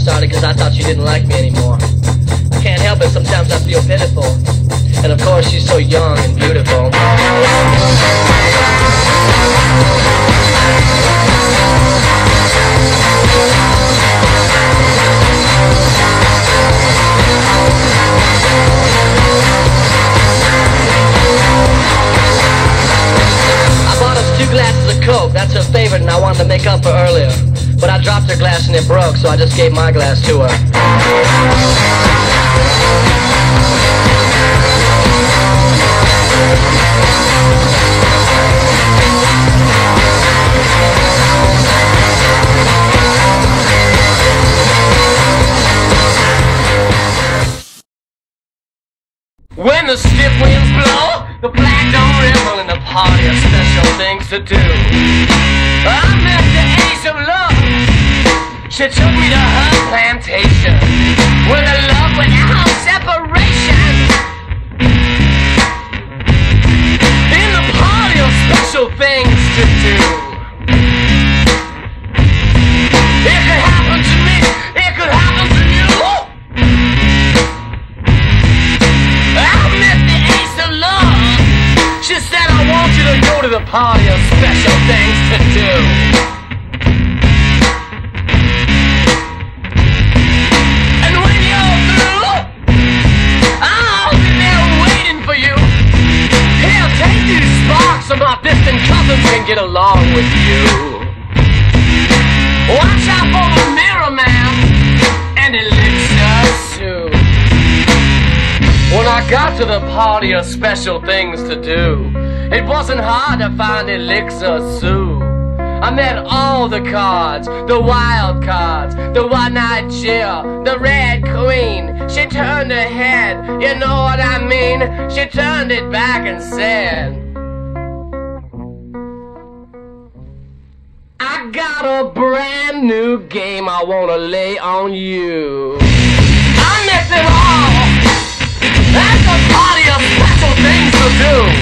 started because I thought she didn't like me anymore. I can't help it, sometimes I feel pitiful. And of course she's so young and beautiful. I bought us 2 glasses of Coke, that's her favorite, and I wanted to make up for earlier. But I dropped her glass and it broke, so I just gave my glass to her. When the stiff winds blow, the black don't ripple, and the party has special things to do. I met the ace of love. She took me to her plantation, with a love without separation. In the party of special things to do. It could happen to me, it could happen to you. I met the ace of love. She said, I want you to go to the party of special things to do. And when you're through, I'll be there waiting for you. Here, take these sparks so my distant cousins can get along with you. Watch out for the Mirror Man and Elixir Sue. When I got to the party of special things to do, it wasn't hard to find Elixir Sue. I met all the cards, the wild cards, the one-eyed Jill, the Red Queen. She turned her head, you know what I mean? She turned it back and said, I got a brand new game I wanna lay on you. I met them all. That's a party of special things to do.